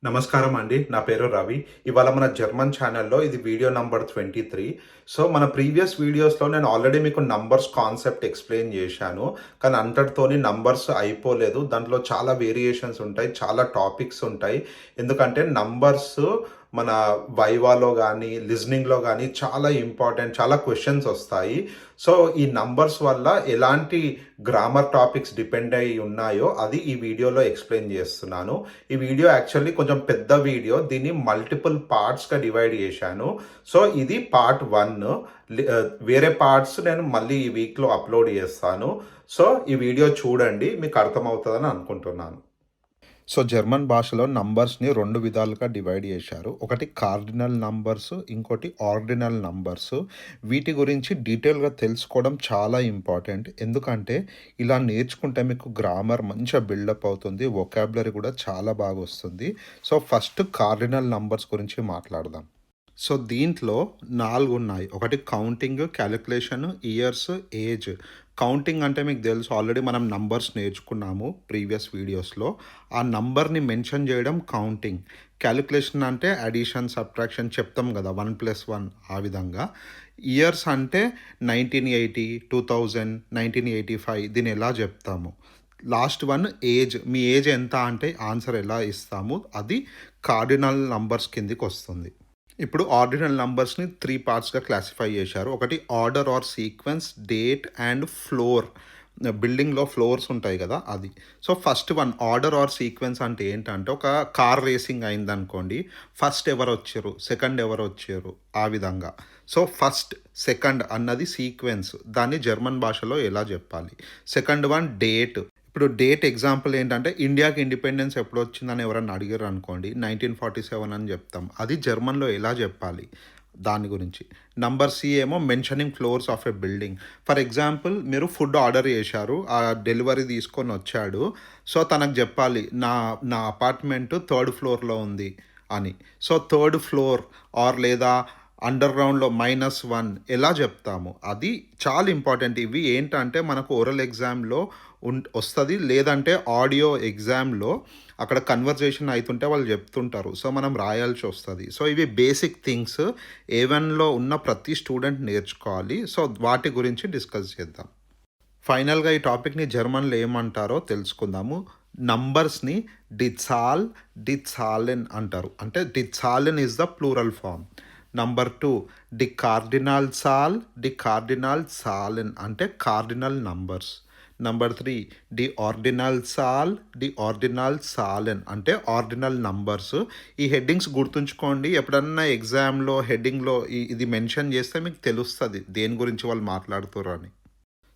నమస్కారం అండి. నా పేరు రవి. ఇవాళ మన జర్మన్ ఛానెల్‌లో ఇది వీడియో నంబర్ 23. సో, మన ప్రీవియస్ వీడియోస్‌లో నేను ఆల్రెడీ మీకు నంబర్స్ కాన్సెప్ట్ ఎక్స్‌ప్లెయిన్ చేశాను. కానీ అంతటితోని నంబర్స్ అయిపోలేదు. దాంట్లో చాలా వేరియేషన్స్ ఉంటాయి. చాలా టాపిక్స్ ఉంటాయి. ఎందుకంటే నంబర్స్ మన వైవాలో గానీ, లిజనింగ్‌లో గానీ చాలా ఇంపార్టెంట్. చాలా క్వెషన్స్ ఒస్తాయి. సో, ఈ నంబర్స్ వల్ల ఎలాంటి గ్రామర్ టాపిక్స్ డిపెండ్ అయ్యి ఉన్నాయో అది ఈ వీడియోలో ఎక్స్‌ప్లెయిన్ చేస్తున్నాను. ఈ వీడియో యాక్చువల్లీ కొంచెం పెద్ద వీడియో. దీన్ని మల్టిపుల్ పార్ట్స్‌గా డివైడ్ చేశాను. సో, ఇది పార్ట్ 1. వేరే పార్ట్స్ నేను మళ్ళీ ఈ వీక్‌లో అప్‌లోడ్ చేస్తాను. సో, ఈ వీడియో చూడండి. మీకు అర్థమవుతదని అనుకుంటున్నాను. సో, జర్మన్ భాషలో నంబర్స్‌ని 2 విధాలుగా డివైడ్ చేశారు. ఒకటి కార్డినల్ నంబర్స్, ఇంకోటి ఆర్డినల్ నంబర్స్. వీటి గురించి డీటెయిల్‌గా తెలుసుకోవడం చాలా ఇంపార్టెంట్. ఎందుకంటే ఇలా నేర్చుకుంటే మీకు గ్రామర్ మంచిగా బిల్డప్ అవుతుంది. వొకాబులరీ కూడా చాలా బాగొస్తుంది. సో, ఫస్ట్ కార్డినల్ నంబర్స్ గురించి మాట్లాడదాం. సో, దీంట్లో 4 ఉన్నాయి. ఒకటి counting, calculation, years, age. Counting అంటే మీకు తెలుసు, ఆల్రెడీ మనం నంబర్స్ నేర్చుకున్నాము ప్రీవియస్ వీడియోస్‌లో. ఆ నంబర్‌ని మెన్షన్ చేయడం కౌంటింగ్. కాలిక్యులేషన్ అంటే అడిషన్, సబ్ట్రాక్షన్ చెప్తాం కదా! 1+1 ఆ విధంగా. ఇయర్స్ అంటే 1980, 2000, 1985 దీన్ని ఎలా చెప్తాము. Last one age. మీ ఏజ్ ఎంత అంటే ఆన్సర్ ఎలా ఇస్తాము. అది కార్డినల్ నంబర్స్ కిందకొస్తుంది. ఇప్పుడు ఆర్డినల్ నంబర్స్‌ని 3 పార్ట్స్‌గా క్లాసిఫై చేశారు. ఒకటి order or sequence, date and floor. బిల్డింగ్‌లో ఫ్లోర్స్ ఉంటాయి కదా! అది. So, first one order or sequence అంటే ఏంటంటే, ఒక కార్ రేసింగ్ అయిందనుకోండి. ఫస్ట్ ఎవరొచ్చారు, సెకండ్ ఎవరొచ్చారు ఆ విధంగా. సో, ఫస్ట్, సెకండ్ అన్నది సీక్వెన్స్. దాన్ని జర్మన్ భాషలో ఎలా చెప్పాలి. Second one date. ఇప్పుడు డేట్ ఎగ్జాంపుల్ ఏంటంటే, ఇండియాకి ఇండిపెండెన్స్ ఎప్పుడొచ్చిందని ఎవరన్నా అడిగారనుకోండి, 1947 అని చెప్తాం. అది జర్మన్‌లో ఎలా చెప్పాలి దాని గురించి. నంబర్ సి ఏమో mentioning floors of a building. For example మీరు ఫుడ్ ఆర్డర్ చేశారు. ఆ డెలివరీ తీసుకొనొచ్చాడు. సో, తనకు చెప్పాలి నా అపార్ట్మెంట్ 3rd ఫ్లోర్‌లో ఉంది అని. సో, 3rd ఫ్లోర్ ఆర్ లేదా అండర్ గ్రౌండ్‌లో -1 ఎలా చెప్తాము. అది చాలా ఇంపార్టెంట్. ఇవి ఏంటంటే మనకు ఓరల్ ఎగ్జామ్‌లో వస్తది. లేదంటే ఆడియో ఎగ్జామ్‌లో అక్కడ కన్వర్జేషన్ అయితుంటే వాళ్ళు చెప్తుంటారు. సో, మనం రాయాల్సి వస్తది. సో, ఇవి బేసిక్ థింగ్స్ A1లో ఉన్న ప్రతి స్టూడెంట్ నేర్చుకోవాలి. సో, వాటి గురించి డిస్కస్ చేద్దాం. ఫైనల్‌గా ఈ టాపిక్‌ని జర్మన్‌లో ఏమంటారో తెలుసుకుందాము. నంబర్స్‌ని డిజాల్, డిజాలెన్ అంటారు. అంటే డిజాలెన్ is the plural form. Number 2 ది కార్డినల్ సాల్, ది కార్డినల్ సాలెన్ అంటే కార్డినల్ నంబర్స్. నంబర్ 3 ది ఆర్డినల్ సాల్, ది ఆర్డినల్ సాలెన్ అంటే ఆర్డినల్ నంబర్స్. ఈ హెడ్డింగ్స్ గుర్తుంచుకోండి. ఎప్పుడన్నా ఎగ్జామ్‌లో హెడ్డింగ్‌లో ఇది మెన్షన్ చేస్తే మీకు తెలుస్తది దేని గురించి వాళ్ళు మాట్లాడుతుర్రు అని.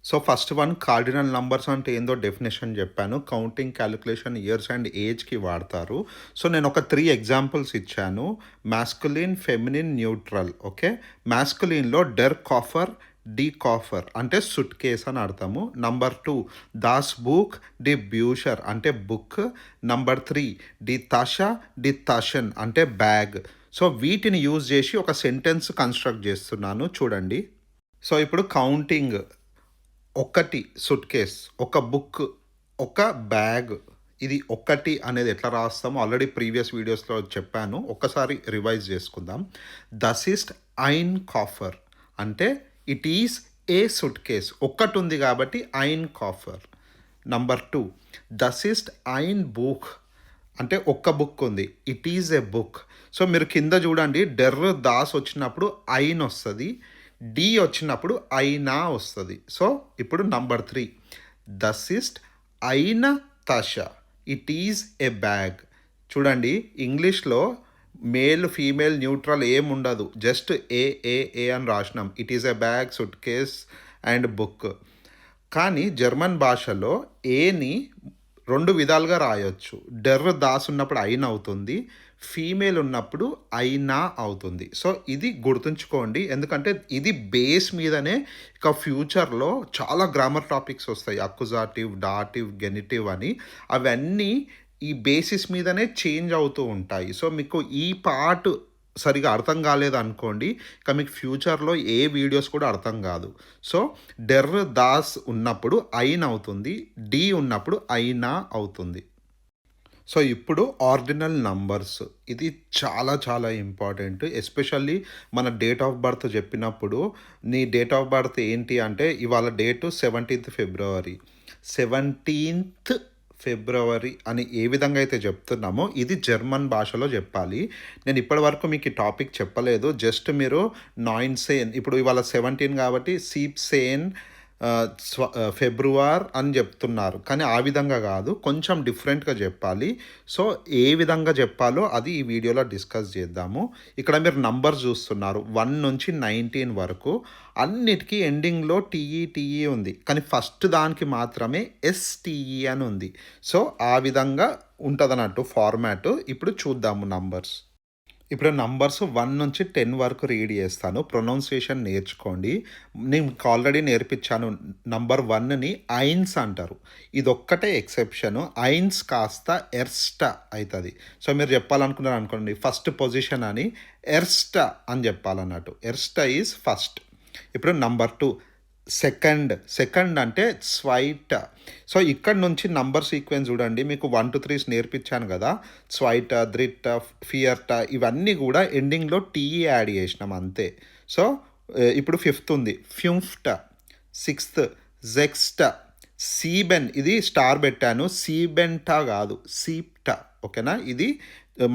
So, first one cardinal numbers అంటే ఏందో డెఫినిషన్ చెప్పాను. కౌంటింగ్, కాలిక్యులేషన్, ఇయర్స్ అండ్ ఏజ్‌కి వాడతారు. సో, నేను ఒక 3 ఎగ్జాంపుల్స్ ఇచ్చాను. Masculine, feminine, neutral. ఓకే. మాస్కులిన్‌లో డెర్ కాఫర్, డి కాఫర్ అంటే సూట్ కేస్ అని అర్థము. నంబర్ 2 దాస్ బుక్, ది బ్యూషర్ అంటే బుక్. నంబర్ 3 ది తాషా, ది తాషన్ అంటే బ్యాగ్. సో, వీటిని యూజ్ చేసి ఒక సెంటెన్స్ కన్‌స్ట్రక్ట్ చేస్తున్నాను చూడండి. సో, ఇప్పుడు కౌంటింగ్. ఒకటి సూట్‌కేస్, ఒక బుక్, ఒక బ్యాగ్. ఇది ఒకటి అనేది ఎట్లా రాస్తామో ఆల్రెడీ ప్రీవియస్ వీడియోస్‌లో చెప్పాను. ఒక్కసారి రివైజ్ చేసుకుందాం. దస్ ఈస్ట్ ఐన్ కాఫర్ అంటే ఇట్ ఈస్ ఏ సూట్‌కేస్. ఒక్కటుంది కాబట్టి ఐన్ కాఫర్. నంబర్ 2 దస్ ఈస్ట్ ఐన్ బుక్ అంటే ఒక్క బుక్ ఉంది. It is a book. So, మీరు కింద చూడండి డెర్ దాస్ వచ్చినప్పుడు ఐన్ వస్తది. డి వచ్చినప్పుడు ఐనా వస్తది. సో, ఇప్పుడు నంబర్ 3 దస్ ఈస్ట్ ఐన తష. It is a bag. చూడండి ఇంగ్లీష్‌లో మేల్, ఫీమేల్, న్యూట్రల్ ఏముండదు. జస్ట్ ఏ అని రాసినాం. It is a bag, suitcase and book. కానీ జర్మన్ భాషలో ఏని 2 విధాలుగా రాయొచ్చు. డెర్ దాస్ ఉన్నప్పుడు ఐన్ అవుతుంది. ఫీమేల్ ఉన్నప్పుడు ఐనా అవుతుంది. సో, ఇది గుర్తుంచుకోండి. ఎందుకంటే ఇది బేస్ మీదనే ఇక ఫ్యూచర్‌లో చాలా గ్రామర్ టాపిక్స్ వస్తాయి. అక్యుజాటివ్, డాటివ్, గెనిటివ్ అని. అవన్నీ ఈ బేసిస్ మీదనే చేంజ్ అవుతూ ఉంటాయి. సో, మీకు ఈ పార్ట్ సరిగ్గా అర్థం కాలేదనుకోండి, ఇక మీకు ఫ్యూచర్‌లో ఏ వీడియోస్ కూడా అర్థం కాదు. సో, డెర్ దాస్ ఉన్నప్పుడు ఐన్ అవుతుంది. డి ఉన్నప్పుడు ఐనా అవుతుంది. సో ఇప్పుడు ఆర్డినల్ నంబర్స్ ఇది చాలా చాలా ఇంపార్టెంట్. ఎస్పెషల్లీ మన డేట్ ఆఫ్ బర్త్ చెప్పినప్పుడు నీ డేట్ ఆఫ్ బర్త్ ఏంటి అంటే ఇవాళ డేటు 17th ఫిబ్రవరి. 17th ఫిబ్రవరి అని ఏ విధంగా అయితే చెప్తున్నామో ఇది జర్మన్ భాషలో చెప్పాలి. నేను ఇప్పటివరకు మీకు ఈ టాపిక్ చెప్పలేదు. జస్ట్ మీరు 9 ఇప్పుడు ఇవాళ 17 కాబట్టి 17 ఫిబ్రవరి అని చెప్తున్నారు. కానీ ఆ విధంగా కాదు, కొంచెం డిఫరెంట్గా చెప్పాలి. సో ఏ విధంగా చెప్పాలో అది ఈ వీడియోలో డిస్కస్ చేద్దాము. ఇక్కడ మీరు నంబర్స్ చూస్తున్నారు 1 నుంచి 19 వరకు. అన్నిటికీ ఎండింగ్లో టీఈ ఉంది, కానీ ఫస్ట్ దానికి మాత్రమే ఎస్టీఈ అని ఉంది. సో ఆ విధంగా ఉంటుంది అన్నట్టు ఫార్మాట్. ఇప్పుడు చూద్దాము నంబర్స్. ఇప్పుడు నంబర్స్ 1 నుంచి 10 వరకు రీడ్ చేస్తాను. ప్రొనౌన్సియేషన్ నేర్చుకోండి. నేను మీకు ఆల్రెడీ నేర్పించాను. నంబర్ 1ని ఐన్స్ అంటారు. ఇదొక్కటే ఎక్సెప్షను. ఐన్స్ కాస్త ఎర్స్ట అవుతుంది. సో మీరు చెప్పాలనుకున్నారు అనుకోండి ఫస్ట్ పొజిషన్ అని ఎర్స్ట అని చెప్పాలన్నట్టు. ఎర్స్ట ఈజ్ ఫస్ట్. ఇప్పుడు నంబర్ 2 సెకండ్ అంటే స్వైట్. సో ఇక్కడ నుంచి నంబర్ సీక్వెన్స్ చూడండి. మీకు 1 to 3 నేర్పించాను కదా. స్వైట, ద్రిట్ట, ఫియర్ట ఇవన్నీ కూడా ఎండింగ్లో టీఈ యాడ్ చేసినాం అంతే. సో ఇప్పుడు 5th ఉంది ఫ్యూంఫ్ట, 6th జెక్స్ట, సీబెన్ ఇది స్టార్ పెట్టాను, సీబెంటా కాదు సీప్ట. ఓకేనా, ఇది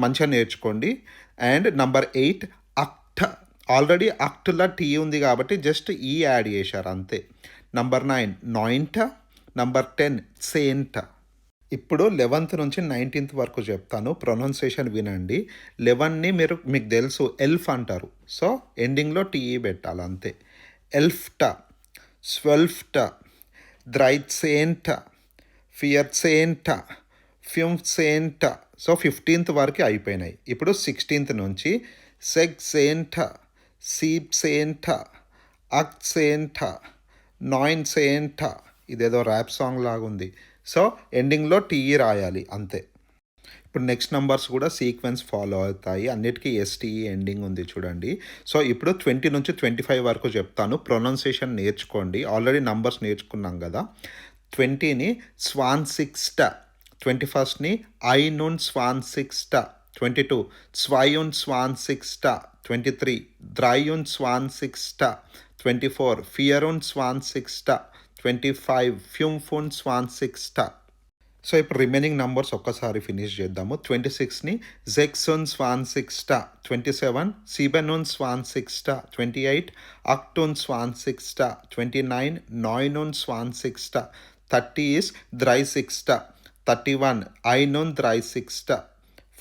మంచిగా నేర్చుకోండి. అండ్ నంబర్ 8 అక్ట. ఆల్రెడీ అక్టులా టీ ఉంది కాబట్టి జస్ట్ ఈ యాడ్ చేశారు అంతే. నంబర్ 9 నాయింట, నంబర్ 10 సెయింట. ఇప్పుడు 11th నుంచి 19th వరకు చెప్తాను. ప్రొనౌన్సియేషన్ వినండి. 11ని మీకు తెలుసు ఎల్ఫ్ అంటారు. సో ఎండింగ్లో టీఈ పెట్టాలి అంతే. ఎల్ఫ్ట, స్వెల్ఫ్ట, ద్రైట్సేంట, ఫియర్సేంట, ఫ్యూమ్సేంట. సో 15th వరకు అయిపోయినాయి. ఇప్పుడు 16th నుంచి సెగ్సేంట, సీప్సేంట, అక్సేంట, నాయిన్సేంట. ఇదేదో ర్యాప్ సాంగ్ లాగుంది. సో ఎండింగ్లో టీఈ రాయాలి అంతే. ఇప్పుడు నెక్స్ట్ నంబర్స్ కూడా సీక్వెన్స్ ఫాలో అవుతాయి. అన్నిటికీ ఎస్టీఈ ఎండింగ్ ఉంది చూడండి. సో ఇప్పుడు 20 నుంచి 25 వరకు చెప్తాను. ప్రొనౌన్సియేషన్ నేర్చుకోండి. ఆల్రెడీ నంబర్స్ నేర్చుకున్నాం కదా. 20ని స్వాన్సిక్స్ట, 21ని ఐనున్ స్వాన్సిక్స్ట, 22 స్వయున్ స్వాన్సిక్స్ట, 23 ద్రైయున్ స్వాన్సిక్స్ట, 24 ఫియరున్ స్వాన్సిక్స్ట, 25 ఫ్యూమ్ఫున్ స్వాన్సిక్స్ట. సో ఇప్పుడు రిమైనింగ్ నంబర్స్ ఒక్కసారి ఫినిష్ చేద్దాము. 26ని జెక్సున్ స్వాన్సిక్స్ట, 27 సీబెనున్ స్వాన్సిక్స్ట, 28 అక్టున్ స్వాన్సిక్స్ట, 29 నాయినున్ స్వాన్సిక్స్ట, 30 ఈస్ ద్రైసిక్స్ట, 31 ఐనున్ ద్రైసిక్స్ట,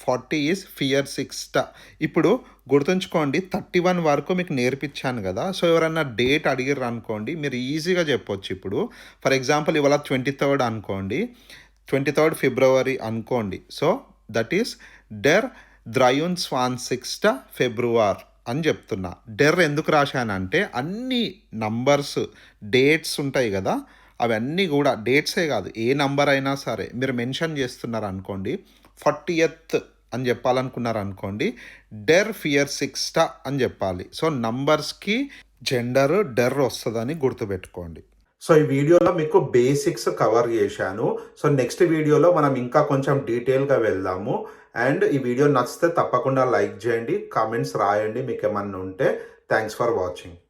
40 ఈజ్ ఫియర్ సిక్స్ట. ఇప్పుడు గుర్తుంచుకోండి 31 వరకు మీకు నేర్పించాను కదా. సో ఎవరన్నా డేట్ అడిగారు అనుకోండి మీరు ఈజీగా చెప్పొచ్చు. ఇప్పుడు ఫర్ ఎగ్జాంపుల్ ఇవాళ 23rd అనుకోండి, 23rd ఫిబ్రవరి అనుకోండి. సో దట్ ఈస్ డెర్ ద్రయున్ స్వాన్సిక్స్ట ఫిబ్రవర్ అని చెప్తున్నా. డెర్ ఎందుకు రాశానంటే అన్ని నంబర్స్ డేట్స్ ఉంటాయి కదా, అవన్నీ కూడా డేట్సే కాదు ఏ నంబర్ అయినా సరే మీరు మెన్షన్ చేస్తున్నారు అనుకోండి 40th అని చెప్పాలనుకున్నారు అనుకోండి డెర్ ఫియర్ సిక్స్ట అని చెప్పాలి. సో నంబర్స్కి జెండర్ డెర్ వస్తుందని గుర్తుపెట్టుకోండి. సో ఈ వీడియోలో మీకు బేసిక్స్ కవర్ చేశాను. సో నెక్స్ట్ వీడియోలో మనం ఇంకా కొంచెం డీటెయిల్గా వెళ్దాము. అండ్ ఈ వీడియో నచ్చితే తప్పకుండా లైక్ చేయండి, కామెంట్స్ రాయండి మీకు ఏమన్నా ఉంటే. Thanks for watching.